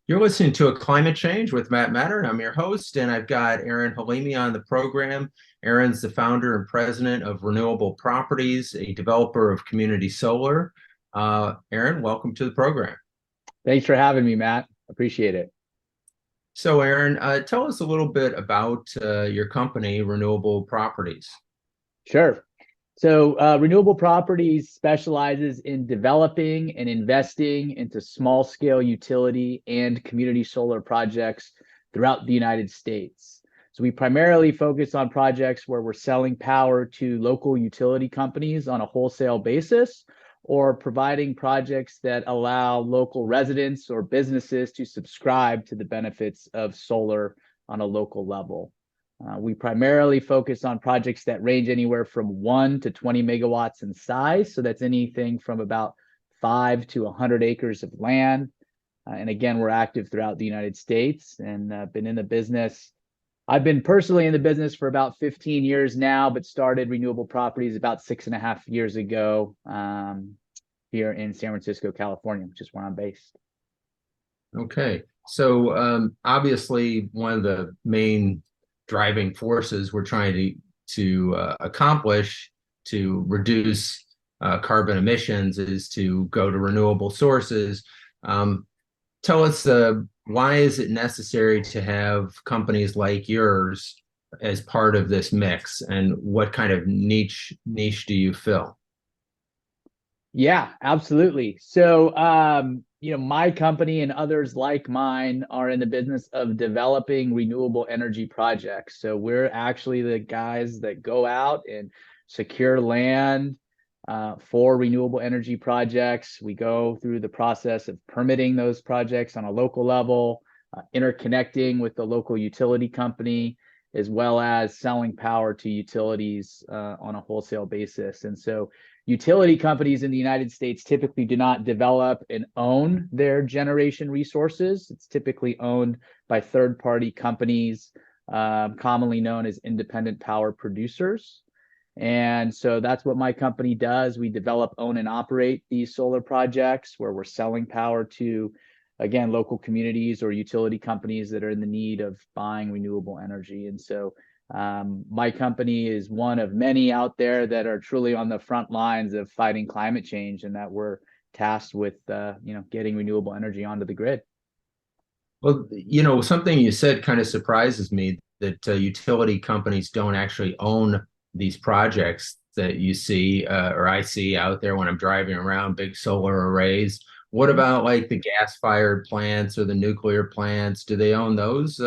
You're listening to A Climate Change with Matt Matern. I'm your host, and I've got Aaron Halimi on the program. Aaron's the founder and president of Renewable Properties, a developer of community solar. Aaron, welcome to the program. Thanks for having me, Matt. Appreciate it. So, Aaron, tell us a little bit about your company, Renewable Properties. Sure. So Renewable Properties specializes in developing and investing into small-scale utility and community solar projects throughout the United States. So we primarily focus on projects where we're selling power to local utility companies on a wholesale basis, or providing projects that allow local residents or businesses to subscribe to the benefits of solar on a local level. We primarily focus on projects that range anywhere from 1 to 20 megawatts in size. So that's anything from about 5 to 100 acres of land. And again, we're active throughout the United States and been in the business. I've been personally in the business for about 15 years now, but started Renewable Properties about 6.5 years ago here in San Francisco, California, which is where I'm based. Okay. So obviously, one of the main driving forces we're trying to accomplish to reduce carbon emissions is to go to renewable sources. Tell us why is it necessary to have companies like yours as part of this mix, and what kind of niche do you fill? Yeah, absolutely. So, my company and others like mine are in the business of developing renewable energy projects. So we're actually the guys that go out and secure land for renewable energy projects. We go through the process of permitting those projects on a local level, interconnecting with the local utility company, as well as selling power to utilities on a wholesale basis. And so utility companies in the United States typically do not develop and own their generation resources. It's typically owned by third-party companies, commonly known as independent power producers. And so that's what my company does. We develop, own, and operate these solar projects where we're selling power to, again, local communities or utility companies that are in the need of buying renewable energy. And so my company is one of many out there that are truly on the front lines of fighting climate change, and that we're tasked with, getting renewable energy onto the grid. Well, something you said kind of surprises me, that utility companies don't actually own these projects that you see or I see out there when I'm driving around, big solar arrays. What about like the gas-fired plants or the nuclear plants? Do they own those?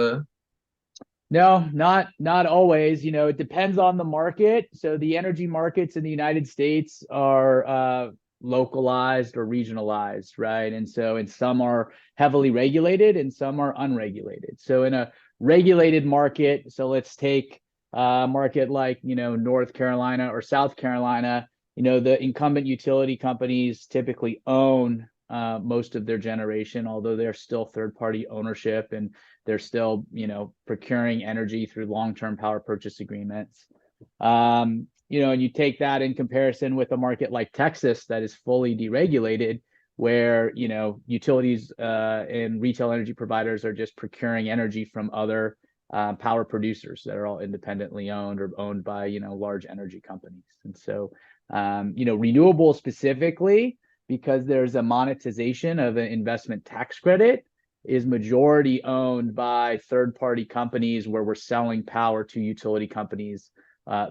No, not always. It depends on the market. So the energy markets in the United States are localized or regionalized, right? And some are heavily regulated and some are unregulated. So in a regulated market, so let's take a market like, North Carolina or South Carolina, the incumbent utility companies typically own most of their generation, although they're still third-party ownership and they're still, procuring energy through long-term power purchase agreements. And you take that in comparison with a market like Texas that is fully deregulated, where, utilities and retail energy providers are just procuring energy from other power producers that are all independently owned or owned by, large energy companies. And so, renewable specifically, because there's a monetization of an investment tax credit, is majority owned by third-party companies where we're selling power to utility companies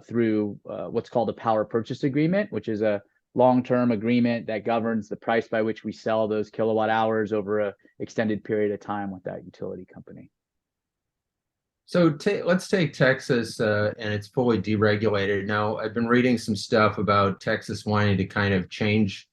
through what's called a power purchase agreement, which is a long-term agreement that governs the price by which we sell those kilowatt hours over an extended period of time with that utility company. So let's take Texas, and it's fully deregulated. Now, I've been reading some stuff about Texas wanting to kind of change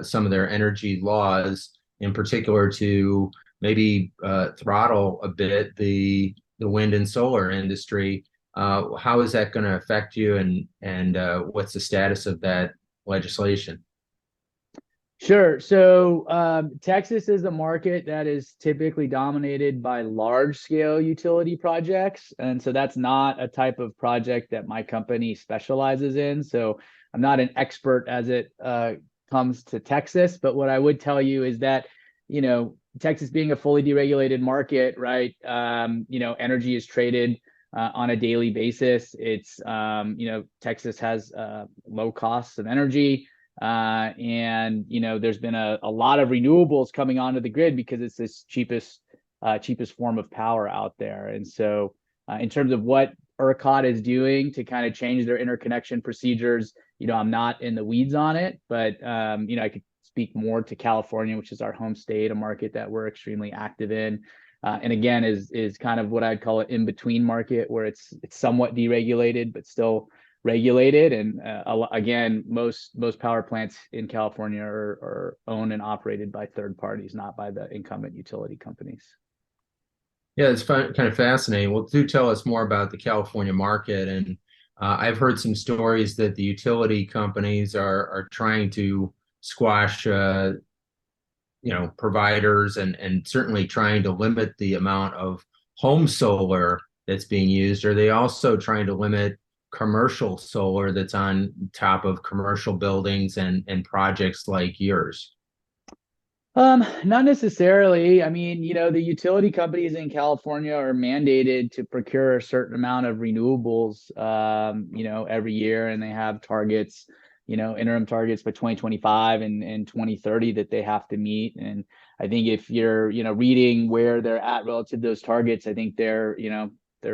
some of their energy laws, in particular to maybe throttle a bit the wind and solar industry. How is that going to affect you, and what's the status of that legislation? Sure. So Texas is a market that is typically dominated by large scale utility projects. And so that's not a type of project that my company specializes in. So I'm not an expert as it comes to Texas. But what I would tell you is that, Texas being a fully deregulated market, right? Energy is traded on a daily basis. It's, Texas has low costs of energy. And, there's been a lot of renewables coming onto the grid because it's this cheapest form of power out there. And so in terms of what ERCOT is doing to kind of change their interconnection procedures, I'm not in the weeds on it, but, I could speak more to California, which is our home state, a market that we're extremely active in. And again, is kind of what I'd call an in-between market where it's somewhat deregulated, but still regulated. And again, most power plants in California are owned and operated by third parties, not by the incumbent utility companies. Yeah, it's kind of fascinating. Well, do tell us more about the California market. And I've heard some stories that the utility companies are trying to squash, providers and certainly trying to limit the amount of home solar that's being used. Are they also trying to limit commercial solar that's on top of commercial buildings and projects like yours? Not necessarily. I mean, the utility companies in California are mandated to procure a certain amount of renewables, every year, and they have targets, interim targets by 2025 and 2030 that they have to meet. And I think if you're, reading where they're at relative to those targets, I think they're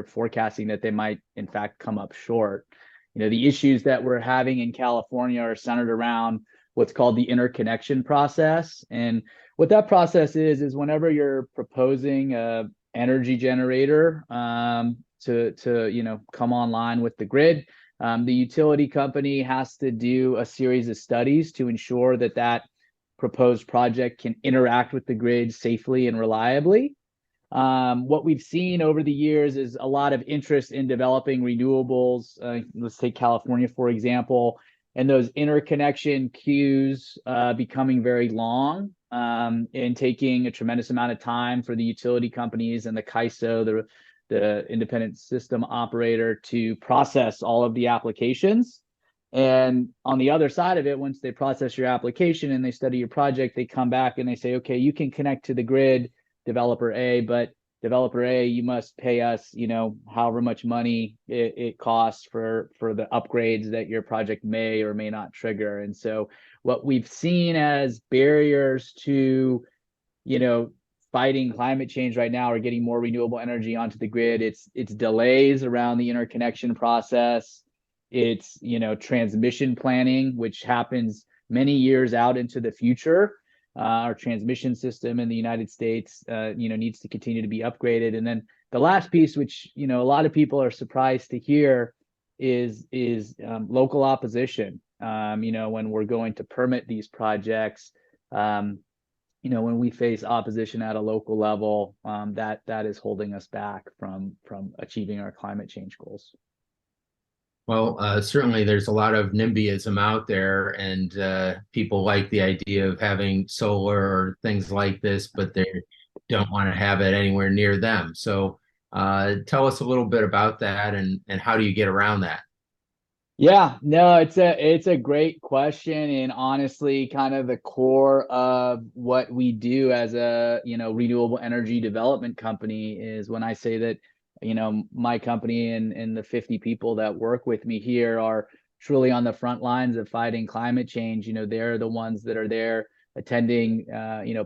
forecasting that they might, in fact, come up short. The issues that we're having in California are centered around what's called the interconnection process. And what that process is whenever you're proposing a energy generator to come online with the grid, the utility company has to do a series of studies to ensure that that proposed project can interact with the grid safely and reliably. What we've seen over the years is a lot of interest in developing renewables. Let's take California, for example, and those interconnection queues becoming very long and taking a tremendous amount of time for the utility companies and the CAISO, the independent system operator, to process all of the applications. And on the other side of it, once they process your application and they study your project, they come back and they say, okay, you can connect to the grid, developer A, but developer A, you must pay us, however much money it costs for the upgrades that your project may or may not trigger. And so what we've seen as barriers to, fighting climate change right now or getting more renewable energy onto the grid, it's delays around the interconnection process. It's, transmission planning, which happens many years out into the future. Our transmission system in the United States, needs to continue to be upgraded. And then the last piece, which, a lot of people are surprised to hear, is local opposition. When we're going to permit these projects, when we face opposition at a local level, that is holding us back from achieving our climate change goals. Well, certainly there's a lot of NIMBYism out there, and people like the idea of having solar or things like this, but they don't want to have it anywhere near them. So tell us a little bit about that, and how do you get around that? Yeah, no, it's a great question, and honestly, kind of the core of what we do as a renewable energy development company is when I say that my company and the 50 people that work with me here are truly on the front lines of fighting climate change. They're the ones that are there attending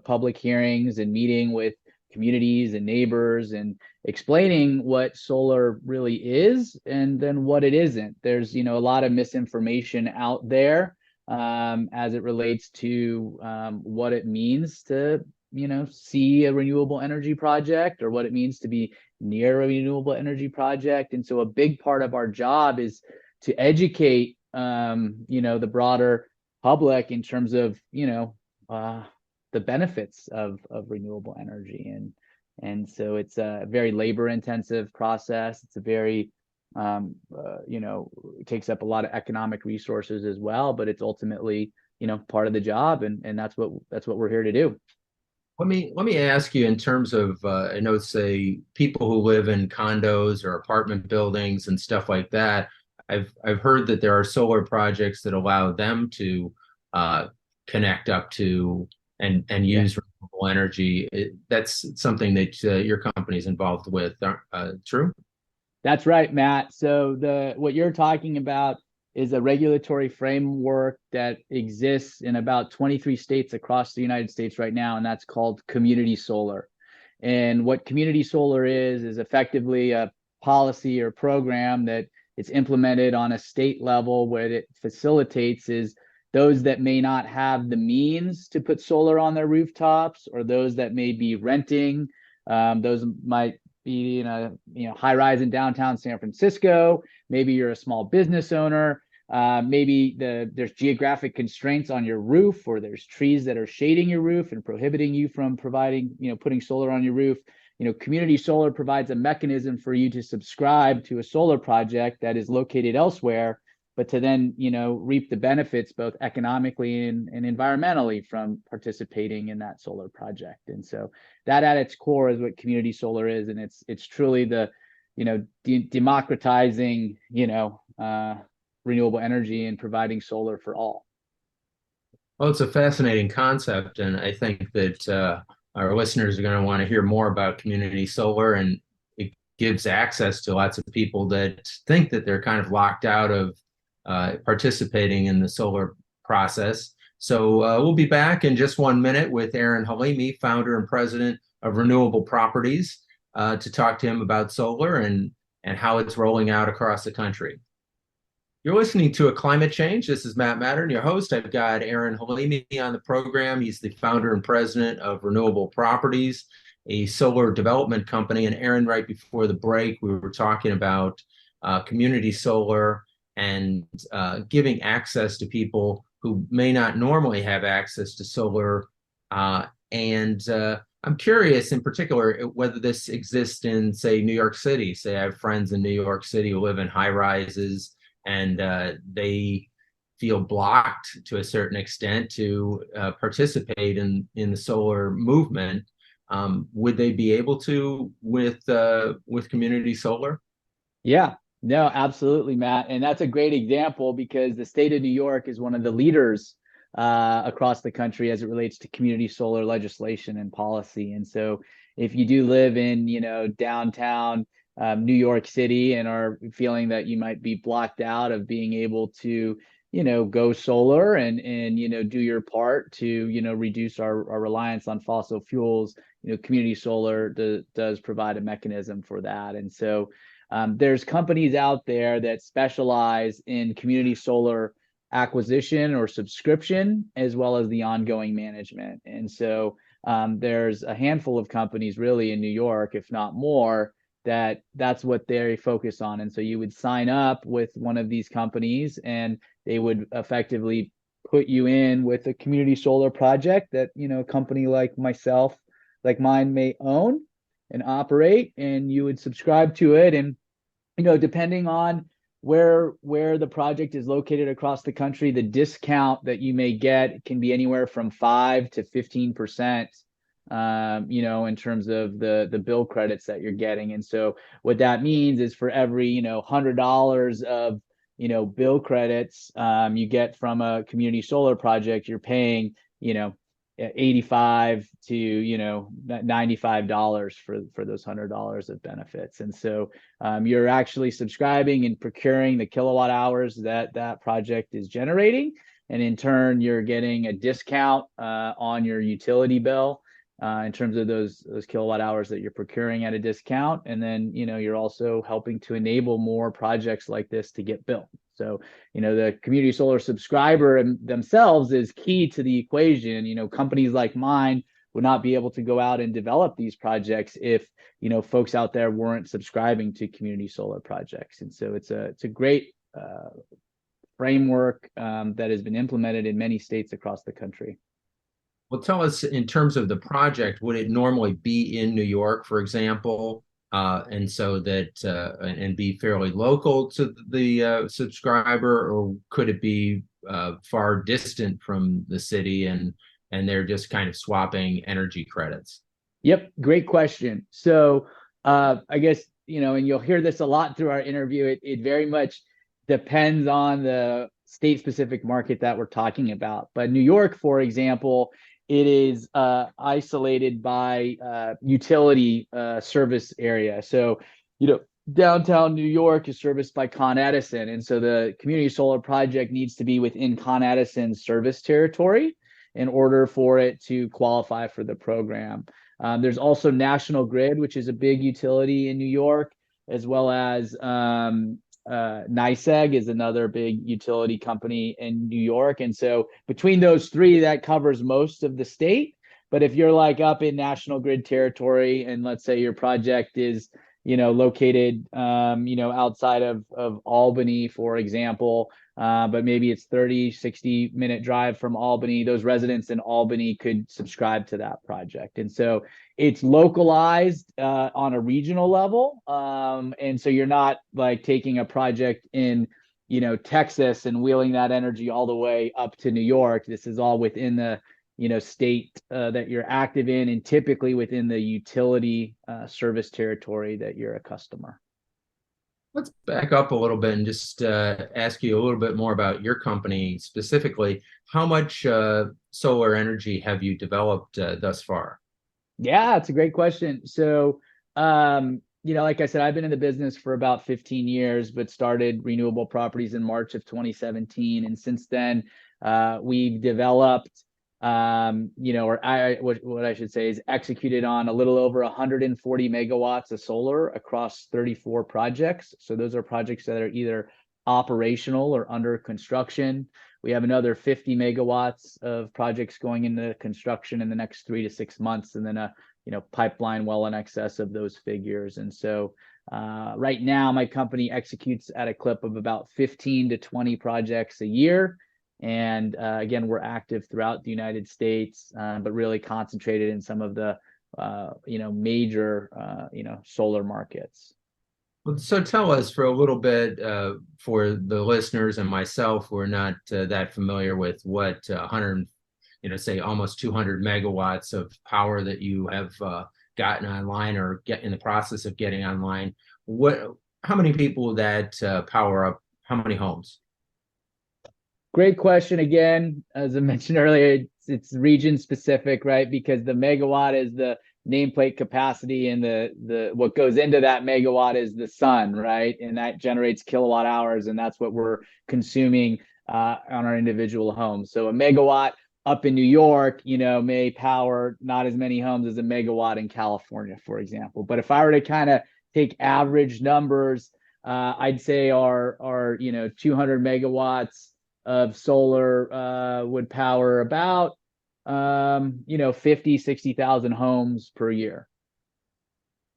public hearings and meeting with communities and neighbors and explaining what solar really is and then what it isn't. There's a lot of misinformation out there as it relates to what it means to see a renewable energy project or what it means to be near a renewable energy project. And so a big part of our job is to educate the broader public in terms of the benefits of renewable energy. And so it's a very labor intensive process. It's a very it takes up a lot of economic resources as well, but it's ultimately part of the job, and that's what we're here to do. Let me ask you in terms of I know, say, people who live in condos or apartment buildings and stuff like that. I've heard that there are solar projects that allow them to connect up to and Yeah. use renewable energy. That's something that your company is involved with. True? That's right, Matt. So the what you're talking about is a regulatory framework that exists in about 23 states across the United States right now, and that's called community solar. And what community solar is effectively a policy or program that it's implemented on a state level. What it facilitates is those that may not have the means to put solar on their rooftops, or those that may be renting. Those might be in a high rise in downtown San Francisco. Maybe you're a small business owner. Maybe there's geographic constraints on your roof, or there's trees that are shading your roof and prohibiting you from providing, putting solar on your roof. Community solar provides a mechanism for you to subscribe to a solar project that is located elsewhere, but to then, reap the benefits both economically and environmentally from participating in that solar project. And so that at its core is what community solar is. And it's truly the, democratizing, renewable energy and providing solar for all. Well, it's a fascinating concept, and I think that our listeners are going to want to hear more about community solar, and it gives access to lots of people that think that they're kind of locked out of participating in the solar process. So we'll be back in just 1 minute with Aaron Halimi, founder and president of Renewable Properties, to talk to him about solar and how it's rolling out across the country. You're listening to A Climate Change. This is Matt Matern, your host. I've got Aaron Halimi on the program. He's the founder and president of Renewable Properties, a solar development company. And Aaron, right before the break, we were talking about community solar and giving access to people who may not normally have access to solar. I'm curious in particular whether this exists in, say, New York City. Say I have friends in New York City who live in high rises, and they feel blocked to a certain extent to participate in the solar movement. Would they be able to with community solar? Yeah, no, absolutely, Matt. And that's a great example because the state of New York is one of the leaders across the country as it relates to community solar legislation and policy. And so if you do live in, downtown New York City and are feeling that you might be blocked out of being able to, go solar and do your part to, reduce our reliance on fossil fuels, community solar does provide a mechanism for that. And so there's companies out there that specialize in community solar acquisition or subscription, as well as the ongoing management. And so there's a handful of companies really in New York, if not more, that's what they focus on. And so you would sign up with one of these companies and they would effectively put you in with a community solar project that, a company like myself, like mine, may own and operate, and you would subscribe to it. And, depending on where the project is located across the country, the discount that you may get can be anywhere from 5 to 15%. In terms of the bill credits that you're getting. And so what that means is for every, $100 of, bill credits you get from a community solar project, you're paying, $85 to, $95 for those $100 of benefits. And so you're actually subscribing and procuring the kilowatt hours that project is generating. And in turn, you're getting a discount on your utility bill in terms of those kilowatt hours that you're procuring at a discount. And then, you're also helping to enable more projects like this to get built. So, the community solar subscriber themselves is key to the equation. Companies like mine would not be able to go out and develop these projects if, folks out there weren't subscribing to community solar projects. And so it's a great framework that has been implemented in many states across the country. Well, tell us in terms of the project, would it normally be in New York, for example, and so that and be fairly local to the subscriber, or could it be far distant from the city and they're just kind of swapping energy credits? Yep, great question. So I guess, and you'll hear this a lot through our interview, it very much depends on the state-specific market that we're talking about. But New York, for example, it is isolated by utility service area. So, downtown New York is serviced by Con Edison. And so the community solar project needs to be within Con Edison's service territory in order for it to qualify for the program. There's also National Grid, which is a big utility in New York, as well as NYSEG is another big utility company in New York. And so between those three, that covers most of the state. But if you're like up in National Grid territory, and let's say your project is, located, outside of Albany, for example, but maybe it's 60-minute drive from Albany, those residents in Albany could subscribe to that project. And so it's localized on a regional level. And so you're not like taking a project in, Texas and wheeling that energy all the way up to New York. This is all within the state that you're active in, and typically within the utility service territory that you're a customer. Let's back up a little bit and just ask you a little bit more about your company specifically. How much solar energy have you developed thus far? Yeah, it's a great question. So, like I said, I've been in the business for about 15 years, but started Renewable Properties in March of 2017. And since then, we've developed what I should say is executed on a little over 140 megawatts of solar across 34 projects. So those are projects that are either operational or under construction. We have another 50 megawatts of projects going into construction in the next 3 to 6 months, and then a pipeline well in excess of those figures. And so right now, my company executes at a clip of about 15 to 20 projects a year. And again, we're active throughout the United States, but really concentrated in some of the major solar markets. So tell us for a little bit, for the listeners and myself who are not that familiar with what 100, say almost 200 megawatts of power that you have gotten online or get in the process of getting online. How many people will that power up? How many homes? Great question. Again, as I mentioned earlier, it's region specific, right? Because the megawatt is the nameplate capacity, and the what goes into that megawatt is the sun, right? And that generates kilowatt hours, and that's what we're consuming on our individual homes. So a megawatt up in New York, may power not as many homes as a megawatt in California, for example. But if I were to kind of take average numbers, I'd say our 200 megawatts of solar would power about 50,000-60,000 homes per year.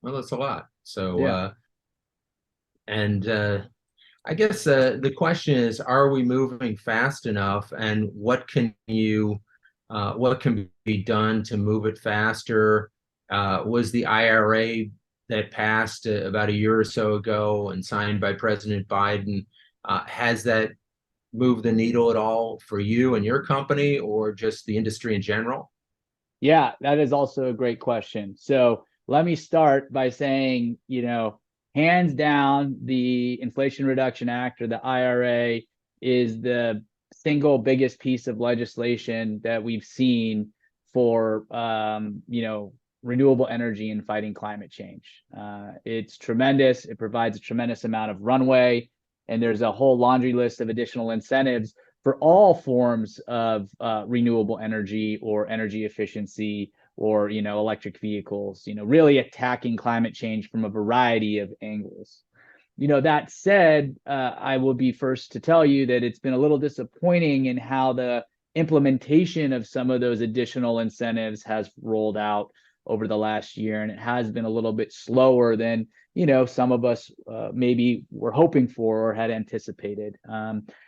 Well, that's a lot. So yeah. I guess the question is, are we moving fast enough, and what can be done to move it faster? Was the IRA that passed about a year or so ago and signed by President Biden, has that move the needle at all for you and your company, or just the industry in general? Yeah, that is also a great question. So let me start by saying, hands down, the Inflation Reduction Act, or the IRA, is the single biggest piece of legislation that we've seen for, renewable energy and fighting climate change. It's tremendous. It provides a tremendous amount of runway. And there's a whole laundry list of additional incentives for all forms of renewable energy or energy efficiency, or electric vehicles, really attacking climate change from a variety of angles. That said, I will be first to tell you that it's been a little disappointing in how the implementation of some of those additional incentives has rolled out over the last year, and it has been a little bit slower than some of us maybe were hoping for or had anticipated.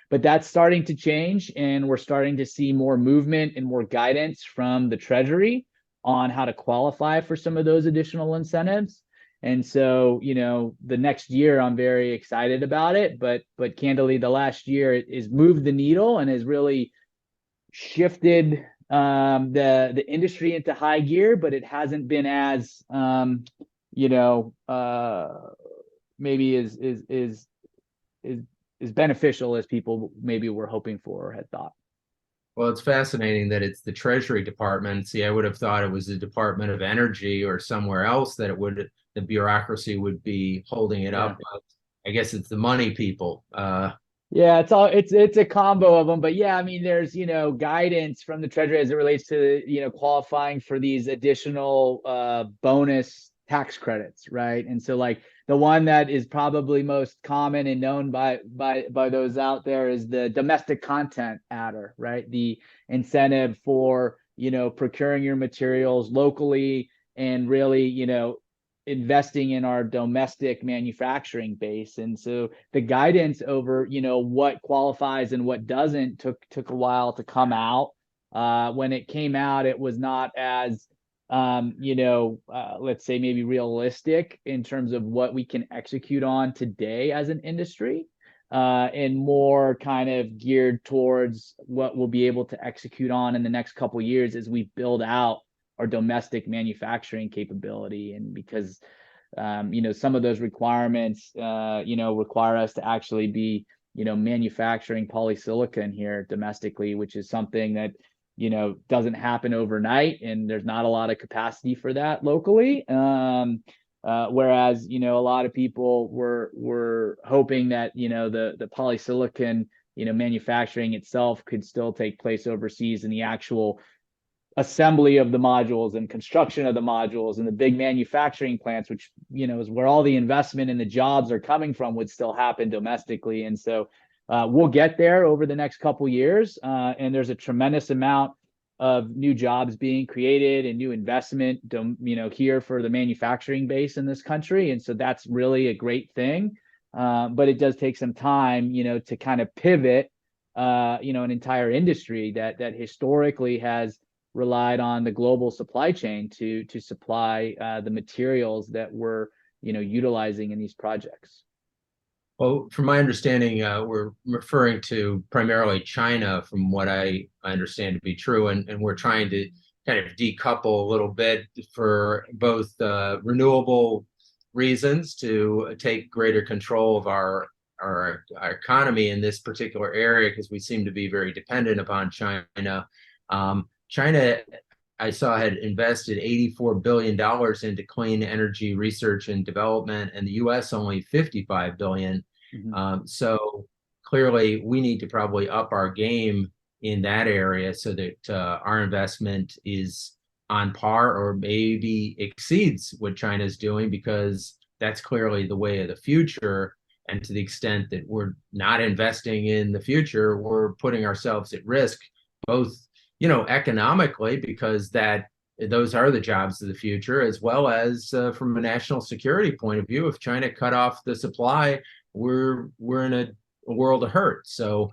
But that's starting to change, and we're starting to see more movement and more guidance from the Treasury on how to qualify for some of those additional incentives. And so, the next year, I'm very excited about it. But candidly, the last year, it has moved the needle and has really shifted the industry into high gear, but it hasn't been as maybe is as beneficial as people maybe were hoping for or had thought. Well, it's fascinating that it's the Treasury Department. See, I would have thought it was the Department of Energy or somewhere else that the bureaucracy would be holding it Yeah. up. But I guess it's the money people. Yeah, it's a combo of them, but yeah, I mean, there's guidance from the Treasury as it relates to qualifying for these additional bonus tax credits, right? And so like the one that is probably most common and known by those out there is the domestic content adder, right? The incentive for procuring your materials locally and really investing in our domestic manufacturing base. And so the guidance over what qualifies and what doesn't took a while to come out. When it came out, it was not as let's say maybe realistic in terms of what we can execute on today as an industry, and more kind of geared towards what we'll be able to execute on in the next couple of years as we build out our domestic manufacturing capability. And because some of those requirements require us to actually be manufacturing polysilicon here domestically, which is something that doesn't happen overnight, and there's not a lot of capacity for that locally. Whereas a lot of people were hoping that the polysilicon manufacturing itself could still take place overseas, and the actual assembly of the modules and construction of the modules and the big manufacturing plants, which is where all the investment and the jobs are coming from, would still happen domestically. And so we'll get there over the next couple years, and there's a tremendous amount of new jobs being created and new investment here for the manufacturing base in this country. And so that's really a great thing, but it does take some time to kind of pivot an entire industry that historically has relied on the global supply chain to supply the materials that we're utilizing in these projects. Well, from my understanding, we're referring to primarily China, from what I understand to be true, and we're trying to kind of decouple a little bit for both renewable reasons to take greater control of our economy in this particular area, because we seem to be very dependent upon China. China, I saw, had invested $84 billion into clean energy research and development, and the US only $55 billion. So clearly we need to probably up our game in that area so that our investment is on par or maybe exceeds what China's doing, because that's clearly the way of the future. And to the extent that we're not investing in the future, we're putting ourselves at risk, both economically, because those are the jobs of the future, as well as from a national security point of view. If China cut off the supply, we're in a world of hurt. So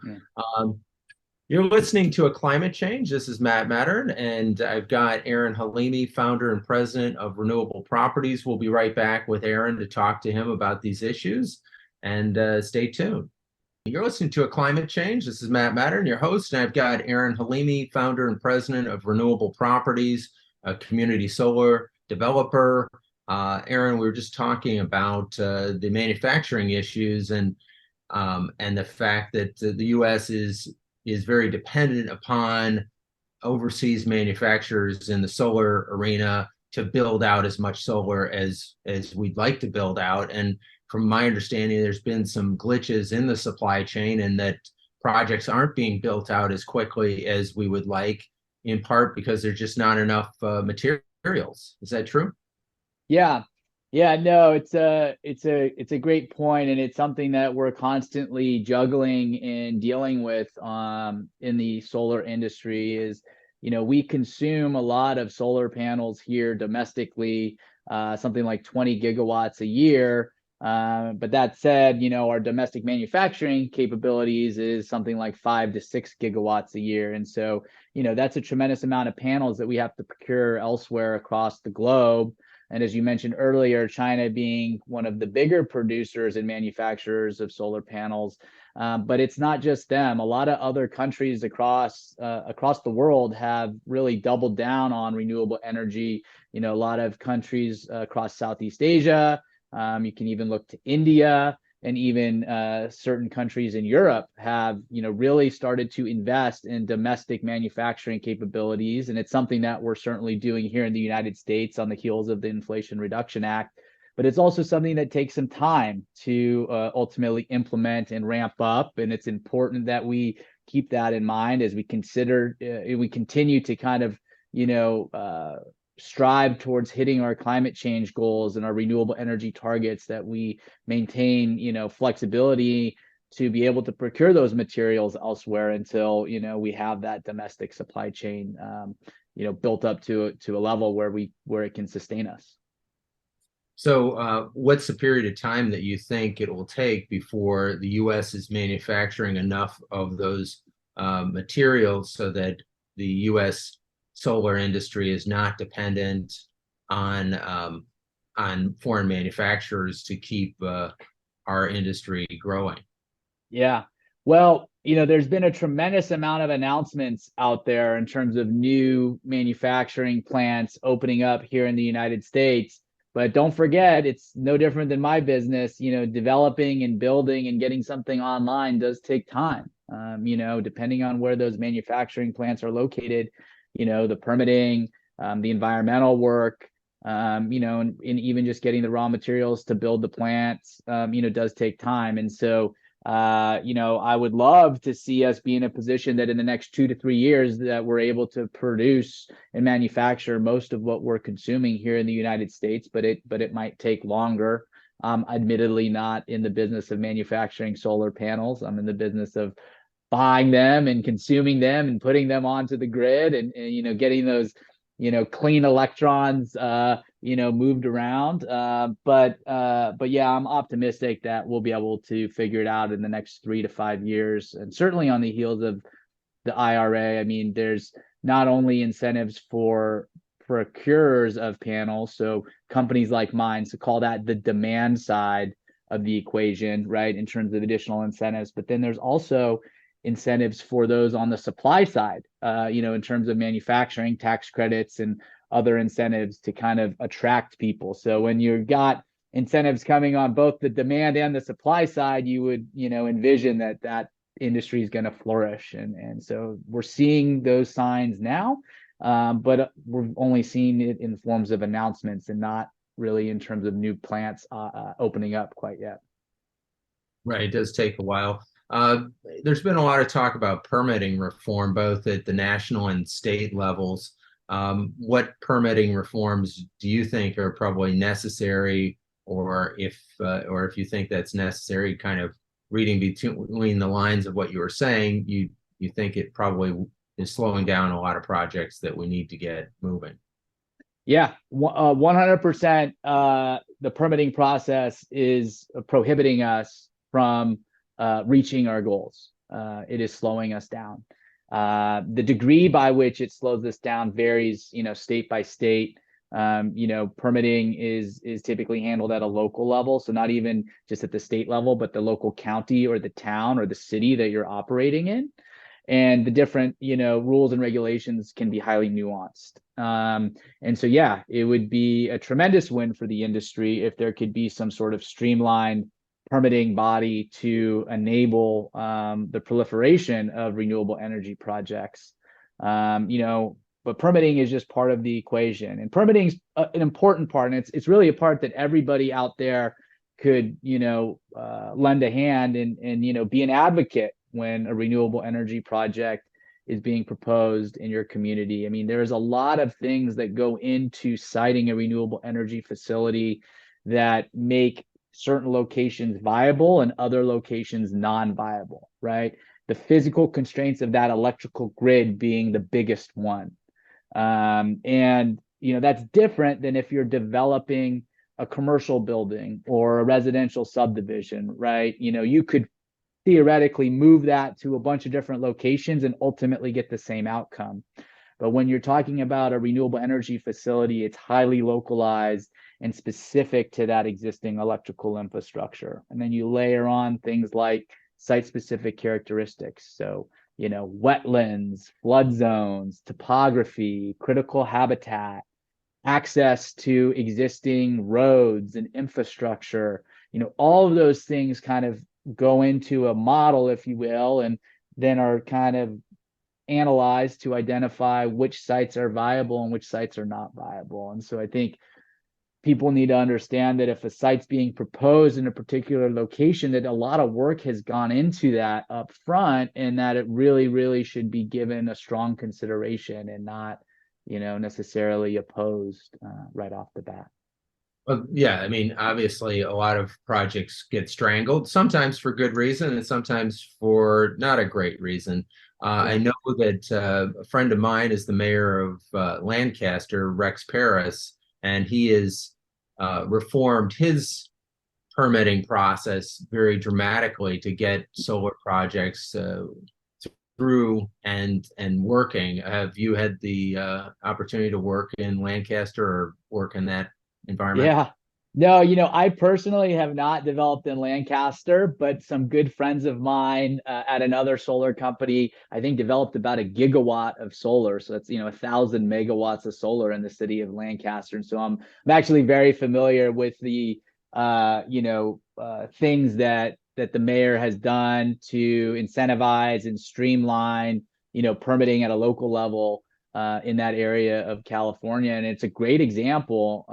you're listening to A Climate Change. This is Matt Matern, and I've got Aaron Halimi, founder and president of Renewable Properties. We'll be right back with Aaron to talk to him about these issues, and stay tuned. You're listening to A Climate Change. This is Matt Matern, your host, and I've got Aaron Halimi, founder and president of Renewable Properties, a community solar developer. Aaron, we were just talking about the manufacturing issues and the fact that the U.S. is very dependent upon overseas manufacturers in the solar arena to build out as much solar as we'd like to build out. And from my understanding, there's been some glitches in the supply chain, and that projects aren't being built out as quickly as we would like, in part because there's just not enough materials. Is that true? Yeah. No, it's a great point, and it's something that we're constantly juggling and dealing with in the solar industry. Is we consume a lot of solar panels here domestically, something like 20 gigawatts a year. But that said, our domestic manufacturing capabilities is something like 5 to 6 gigawatts a year. And so, that's a tremendous amount of panels that we have to procure elsewhere across the globe. And as you mentioned earlier, China being one of the bigger producers and manufacturers of solar panels. But it's not just them. A lot of other countries across the world have really doubled down on renewable energy. A lot of countries across Southeast Asia. You can even look to India, and even certain countries in Europe have, really started to invest in domestic manufacturing capabilities. And it's something that we're certainly doing here in the United States on the heels of the Inflation Reduction Act. But it's also something that takes some time to ultimately implement and ramp up. And it's important that we keep that in mind as we continue to kind of, strive towards hitting our climate change goals and our renewable energy targets, that we maintain, flexibility to be able to procure those materials elsewhere until, we have that domestic supply chain, built up to a level where it can sustain us. So, what's the period of time that you think it will take before the U.S. is manufacturing enough of those materials so that the U.S. solar industry is not dependent on foreign manufacturers to keep our industry growing? Yeah. Well, there's been a tremendous amount of announcements out there in terms of new manufacturing plants opening up here in the United States. But don't forget, it's no different than my business. Developing and building and getting something online does take time. Depending on where those manufacturing plants are located, the permitting, the environmental work, and even just getting the raw materials to build the plants, does take time. And so, I would love to see us be in a position that in the next 2 to 3 years that we're able to produce and manufacture most of what we're consuming here in the United States, but it might take longer. Admittedly not in the business of manufacturing solar panels. I'm in the business of buying them and consuming them and putting them onto the grid and getting those clean electrons moved around. But yeah, I'm optimistic that we'll be able to figure it out in the next 3 to 5 years, and certainly on the heels of the IRA. I mean, there's not only incentives for procurers of panels, so companies like mine, so call that the demand side of the equation, right, in terms of additional incentives, but then there's also incentives for those on the supply side, in terms of manufacturing tax credits and other incentives to kind of attract people. So when you've got incentives coming on both the demand and the supply side, you would, envision that industry is going to flourish. And so we're seeing those signs now, but we're only seeing it in forms of announcements and not really in terms of new plants opening up quite yet. Right, it does take a while. There's been a lot of talk about permitting reform, both at the national and state levels. What permitting reforms do you think are probably necessary, or if you think that's necessary, kind of reading between the lines of what you were saying, you think it probably is slowing down a lot of projects that we need to get moving? Yeah, 100%. The permitting process is prohibiting us from reaching our goals. It is slowing us down. The degree by which it slows us down varies, state by state. Permitting is typically handled at a local level, so not even just at the state level, but the local county or the town or the city that you're operating in. And the different, rules and regulations can be highly nuanced. And so, yeah, it would be a tremendous win for the industry if there could be some sort of streamlined permitting body to enable the proliferation of renewable energy projects. But permitting is just part of the equation, and permitting is an important part, and it's really a part that everybody out there could lend a hand and be an advocate when a renewable energy project is being proposed in your community. I mean, there's a lot of things that go into siting a renewable energy facility that make certain locations viable and other locations non-viable, right? The physical constraints of that electrical grid being the biggest one. And that's different than if you're developing a commercial building or a residential subdivision, right? You could theoretically move that to a bunch of different locations and ultimately get the same outcome. But when you're talking about a renewable energy facility, it's highly localized and specific to that existing electrical infrastructure. And then you layer on things like site-specific characteristics. So, wetlands, flood zones, topography, critical habitat, access to existing roads and infrastructure, all of those things kind of go into a model, if you will, and then are kind of analyzed to identify which sites are viable and which sites are not viable. And so I think people need to understand that if a site's being proposed in a particular location, that a lot of work has gone into that up front, and that it really, really should be given a strong consideration and not, necessarily opposed right off the bat. Well, yeah, I mean, obviously, a lot of projects get strangled, sometimes for good reason and sometimes for not a great reason. I Yeah. know that a friend of mine is the mayor of Lancaster, Rex Paris, and he has reformed his permitting process very dramatically to get solar projects through and working. Have you had the opportunity to work in Lancaster or work in that environment? Yeah. No, I personally have not developed in Lancaster, but some good friends of mine at another solar company, I think, developed about a gigawatt of solar. So that's, 1,000 megawatts of solar in the city of Lancaster. And so I'm actually very familiar with the, things that the mayor has done to incentivize and streamline, permitting at a local level in that area of California, and it's a great example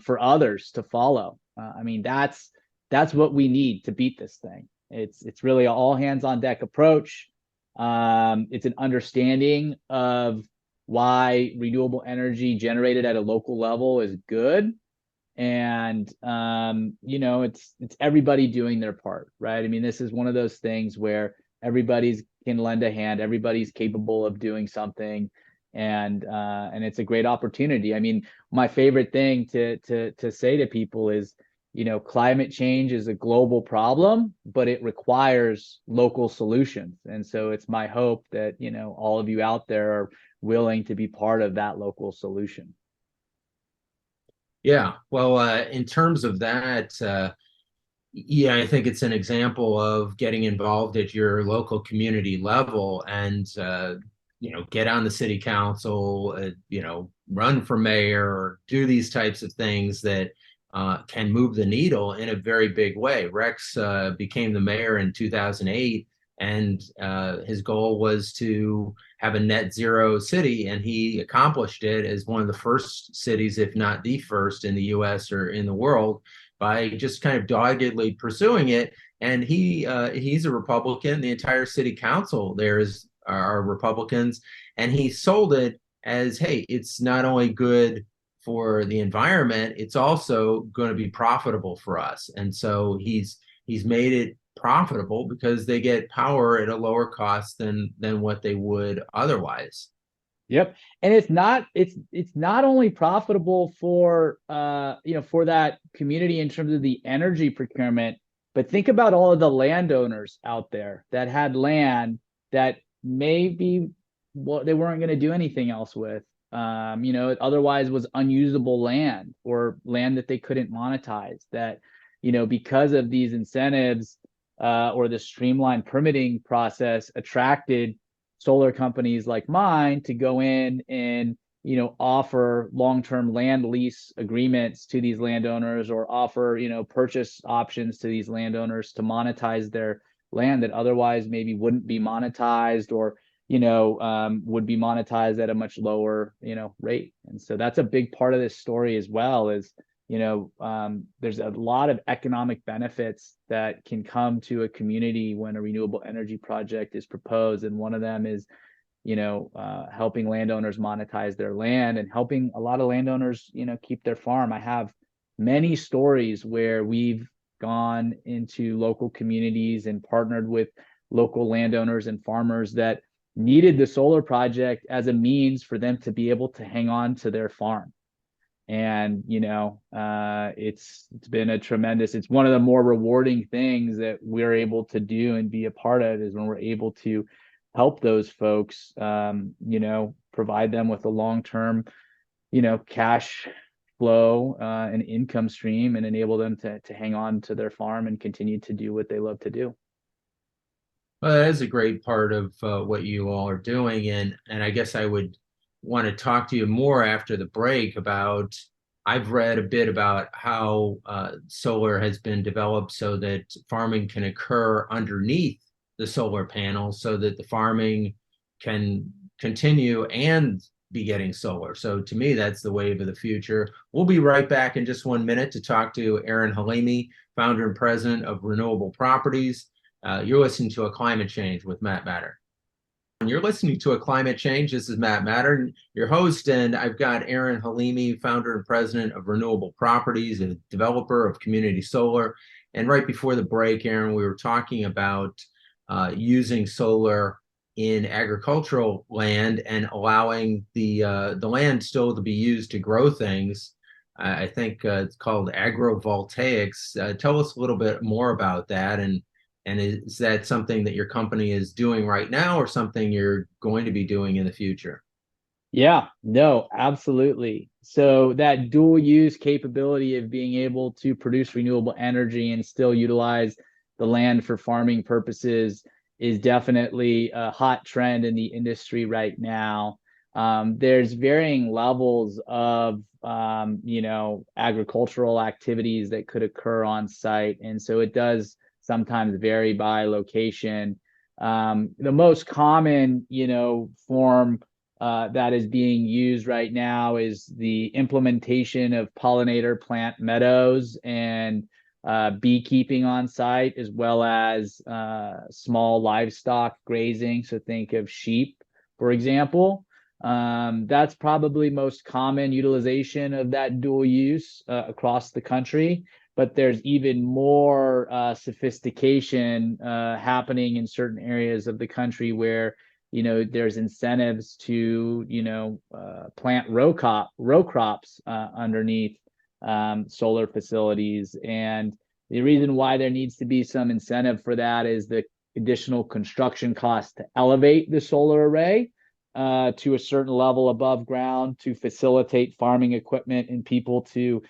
for others to follow. I mean, that's what we need to beat this thing. It's really an all hands on deck approach. It's an understanding of why renewable energy generated at a local level is good, and it's everybody doing their part, right? I mean, this is one of those things where everybody's can lend a hand, everybody's capable of doing something, and it's a great opportunity. I mean, my favorite thing to say to people is, climate change is a global problem, but it requires local solutions. And so it's my hope that, all of you out there are willing to be part of that local solution. Yeah, well, in terms of that, yeah, I think it's an example of getting involved at your local community level and, get on the city council, run for mayor, or do these types of things that can move the needle in a very big way. Rex became the mayor in 2008, and his goal was to have a net zero city, and he accomplished it as one of the first cities, if not the first, in the US or in the world, by just kind of doggedly pursuing it. And he's a Republican. The entire city council there are Republicans, and he sold it as, hey, it's not only good for the environment, it's also going to be profitable for us. And so he's made it profitable because they get power at a lower cost than what they would otherwise. Yep. And it's not only profitable for for that community in terms of the energy procurement, but think about all of the landowners out there that had land that maybe they weren't going to do anything else with. Otherwise was unusable land, or land that they couldn't monetize, that, because of these incentives or the streamlined permitting process, attracted solar companies like mine to go in and offer long-term land lease agreements to these landowners, or offer purchase options to these landowners to monetize their land that otherwise maybe wouldn't be monetized, or would be monetized at a much lower rate. And so that's a big part of this story as well, is there's a lot of economic benefits that can come to a community when a renewable energy project is proposed. And one of them is, helping landowners monetize their land, and helping a lot of landowners, keep their farm. I have many stories where we've gone into local communities and partnered with local landowners and farmers that needed the solar project as a means for them to be able to hang on to their farm. And it's been it's one of the more rewarding things that we're able to do and be a part of, is when we're able to help those folks, provide them with a long-term cash flow and income stream, and enable them to hang on to their farm and continue to do what they love to do. Well, that is a great part of what you all are doing, and I guess I would want to talk to you more after the break about I've read a bit about how solar has been developed so that farming can occur underneath the solar panels so that the farming can continue and be getting solar. So to me, that's the wave of the future. We'll be right back in just 1 minute to talk to Aaron Halimi, founder and president of Renewable Properties. You're listening to A Climate Change with Matt Matern. You're listening to A Climate Change. This is Matt Matern, your host, and I've got Aaron Halimi, founder and president of Renewable Properties, a developer of community solar. And right before the break, Aaron, we were talking about using solar in agricultural land and allowing the land still to be used to grow things. I think it's called agrovoltaics. Tell us a little bit more about that, and is that something that your company is doing right now or something you're going to be doing in the future? Yeah, no, absolutely. So that dual use capability of being able to produce renewable energy and still utilize the land for farming purposes is definitely a hot trend in the industry right now. There's varying levels of agricultural activities that could occur on site, and so it does sometimes vary by location. The most common, form that is being used right now is the implementation of pollinator plant meadows and beekeeping on site, as well as small livestock grazing. So think of sheep, for example. That's probably most common utilization of that dual use across the country. But there's even more sophistication happening in certain areas of the country where there's incentives to plant row crops underneath solar facilities. And the reason why there needs to be some incentive for that is the additional construction cost to elevate the solar array to a certain level above ground to facilitate farming equipment and people to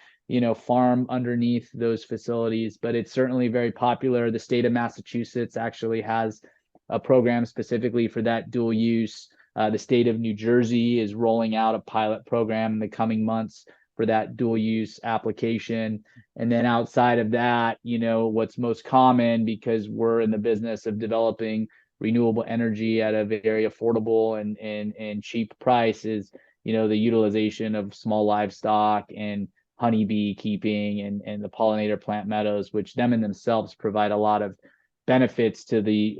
farm underneath those facilities. But it's certainly very popular. The state of Massachusetts actually has a program specifically for that dual use. The state of New Jersey is rolling out a pilot program in the coming months for that dual use application. And then outside of that, what's most common, because we're in the business of developing renewable energy at a very affordable and cheap price, is the utilization of small livestock and honeybee keeping and the pollinator plant meadows, which them in themselves provide a lot of benefits to the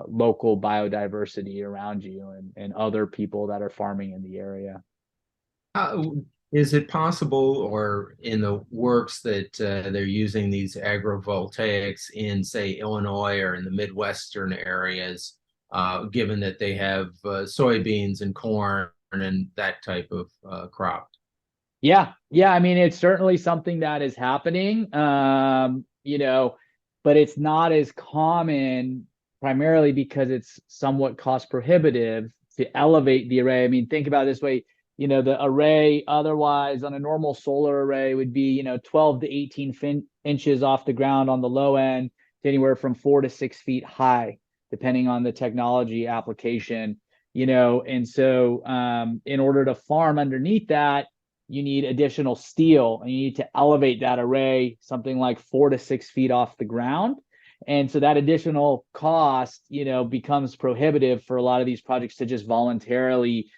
local biodiversity around you and other people that are farming in the area. Is it possible or in the works that they're using these agrovoltaics in, say, Illinois or in the Midwestern areas, given that they have soybeans and corn and that type of crop? Yeah. I mean, it's certainly something that is happening, but it's not as common, primarily because it's somewhat cost prohibitive to elevate the array. I mean, think about it this way. The array otherwise on a normal solar array would be, 12 to 18 inches off the ground on the low end, to anywhere from 4 to 6 feet high, depending on the technology application, and so in order to farm underneath that, you need additional steel, and you need to elevate that array something like 4 to 6 feet off the ground. And so that additional cost, becomes prohibitive for a lot of these projects to just voluntarily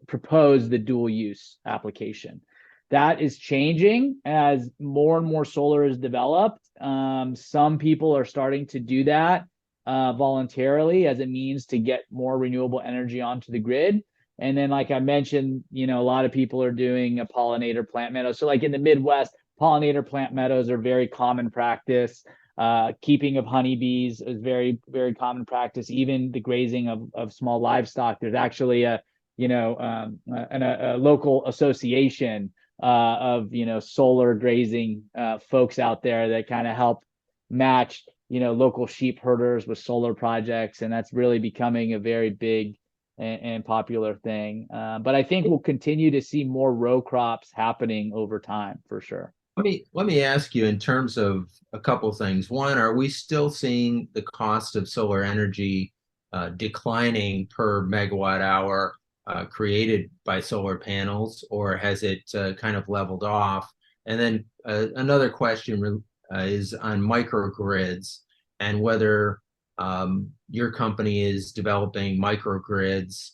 propose the dual use application. That is changing as more and more solar is developed. Some people are starting to do that voluntarily as a means to get more renewable energy onto the grid. And then, like I mentioned, a lot of people are doing a pollinator plant meadow. So like in the Midwest, pollinator plant meadows are very common practice. Keeping of honeybees is very, very common practice. Even the grazing of small livestock. There's actually a local association of solar grazing folks out there that kind of help match local sheep herders with solar projects, and that's really becoming a very big and popular thing. But I think we'll continue to see more row crops happening over time for sure. Let me ask you in terms of a couple of things. One, are we still seeing the cost of solar energy declining per megawatt hour? created by solar panels, or has it kind of leveled off? And then another question is on microgrids and whether your company is developing microgrids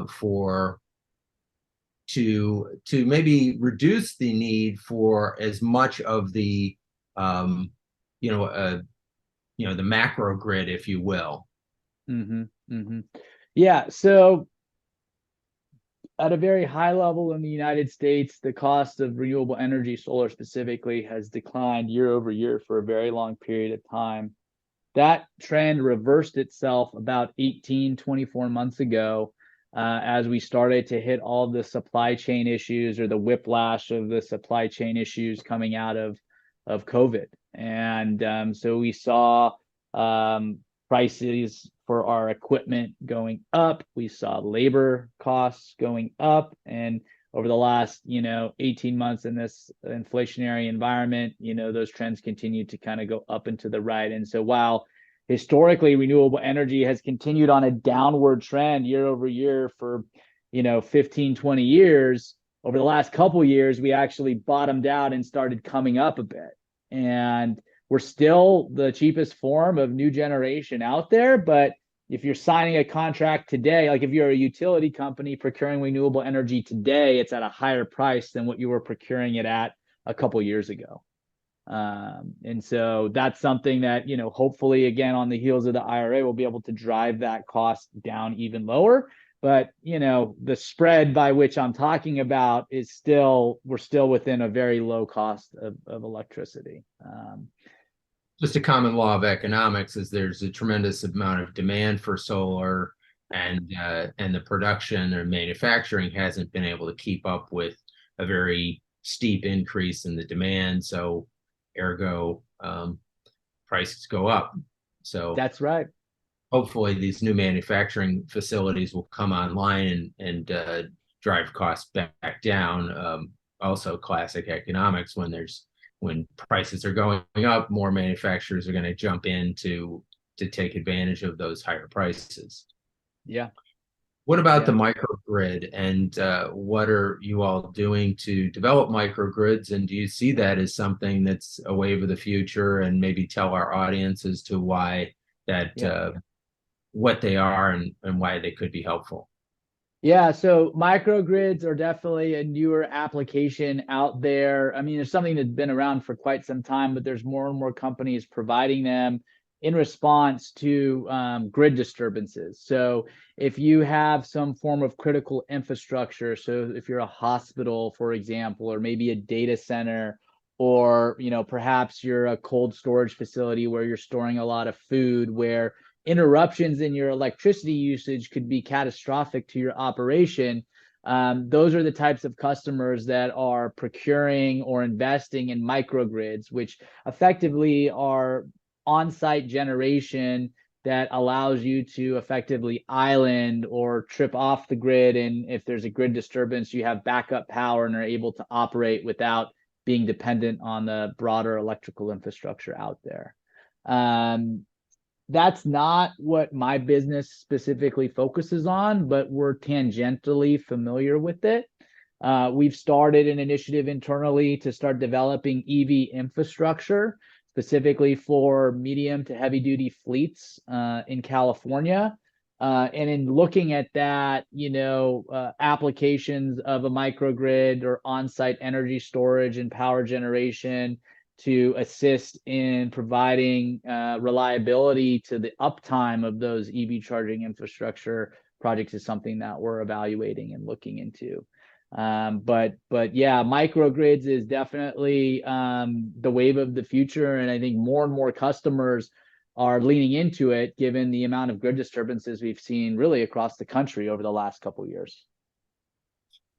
for to maybe reduce the need for as much of the you know the macro grid, if you will. Mm-hmm. Mm-hmm. Yeah. So at a very high level in the United States, the cost of renewable energy, solar specifically, has declined year over year for a very long period of time. That trend reversed itself about 18, 24 months ago, as we started to hit all the supply chain issues, or the whiplash of the supply chain issues coming out of COVID. And so we saw prices for our equipment going up. We saw labor costs going up. And over the last 18 months in this inflationary environment, those trends continue to kind of go up and to the right. And so while historically renewable energy has continued on a downward trend year over year for 15, 20 years, over the last couple years we actually bottomed out and started coming up a bit. And we're still the cheapest form of new generation out there, but if you're signing a contract today, like if you're a utility company procuring renewable energy today, it's at a higher price than what you were procuring it at a couple years ago. And so that's something that, hopefully, again, on the heels of the IRA, we'll be able to drive that cost down even lower. But, the spread by which I'm talking about is we're still within a very low cost of electricity. Just a common law of economics is there's a tremendous amount of demand for solar, and the production or manufacturing hasn't been able to keep up with a very steep increase in the demand. So ergo, prices go up. So that's right. Hopefully these new manufacturing facilities will come online and drive costs back down. Also classic economics, when prices are going up, more manufacturers are going to jump in to take advantage of those higher prices. Yeah. What about the microgrid, and what are you all doing to develop microgrids? And do you see that as something that's a wave of the future? And maybe tell our audience as to why what they are and why they could be helpful. Yeah, so microgrids are definitely a newer application out there. I mean, there's something that's been around for quite some time, but there's more and more companies providing them in response to grid disturbances. So if you have some form of critical infrastructure, so if you're a hospital, for example, or maybe a data center, or perhaps you're a cold storage facility where you're storing a lot of food, where interruptions in your electricity usage could be catastrophic to your operation. Those are the types of customers that are procuring or investing in microgrids, which effectively are on-site generation that allows you to effectively island or trip off the grid. And if there's a grid disturbance, you have backup power and are able to operate without being dependent on the broader electrical infrastructure out there. That's not what my business specifically focuses on, but we're tangentially familiar with it. We've started an initiative internally to start developing EV infrastructure, specifically for medium to heavy duty fleets in California. And in looking at that, applications of a microgrid or on-site energy storage and power generation to assist in providing reliability to the uptime of those EV charging infrastructure projects is something that we're evaluating and looking into. But yeah, microgrids is definitely the wave of the future, and I think more and more customers are leaning into it, given the amount of grid disturbances we've seen really across the country over the last couple of years.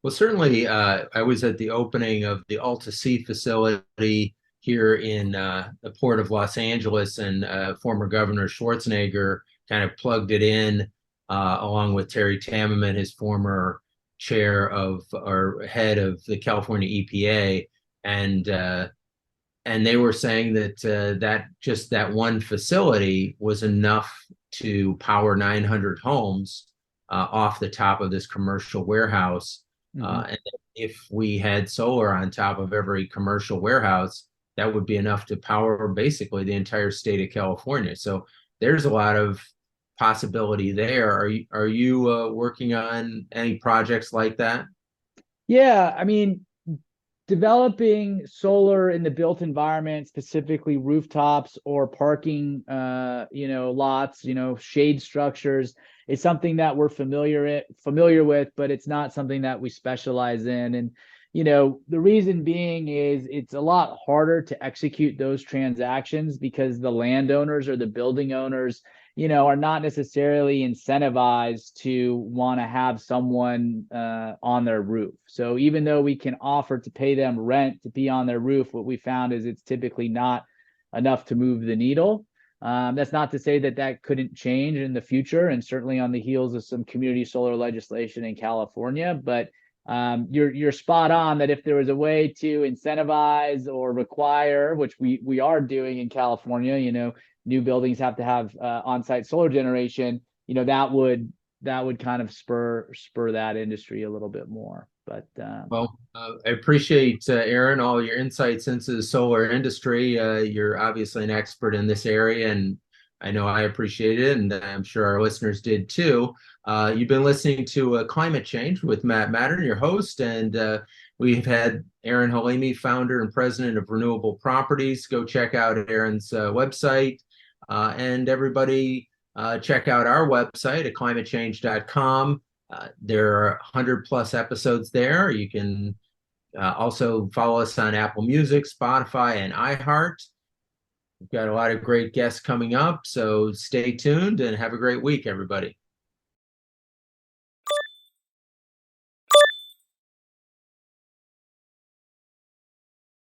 Well, certainly, I was at the opening of the Alta-C facility here in the Port of Los Angeles, and former Governor Schwarzenegger kind of plugged it in along with Terry Tammerman, his former chair of or head of the California EPA, and they were saying that that just that one facility was enough to power 900 homes off the top of this commercial warehouse. Mhm. And if we had solar on top of every commercial warehouse, that would be enough to power basically the entire state of California. So there's a lot of possibility there. Are you working on any projects like that? Yeah, I mean, developing solar in the built environment, specifically rooftops or parking, lots, shade structures, is something that we're familiar with, but it's not something that we specialize in. And the reason being is it's a lot harder to execute those transactions because the landowners or the building owners are not necessarily incentivized to want to have someone on their roof. So even though we can offer to pay them rent to be on their roof, what we found is it's typically not enough to move the needle. That's not to say that that couldn't change in the future, and certainly on the heels of some community solar legislation in California. But you're spot on that if there was a way to incentivize or require, which we are doing in California, new buildings have to have on-site solar generation, that would kind of spur that industry a little bit more. But Well, I appreciate, Aaron, all your insights into the solar industry. You're obviously an expert in this area, and I know I appreciate it, and I'm sure our listeners did too. You've been listening to Climate Change with Matt Matern, your host, and we've had Aaron Halimi, founder and president of Renewable Properties. Go check out Aaron's website, and everybody check out our website at climatechange.com. There are 100 plus episodes there. You can also follow us on Apple Music, Spotify, and iHeart. We've got a lot of great guests coming up, so stay tuned and have a great week, everybody.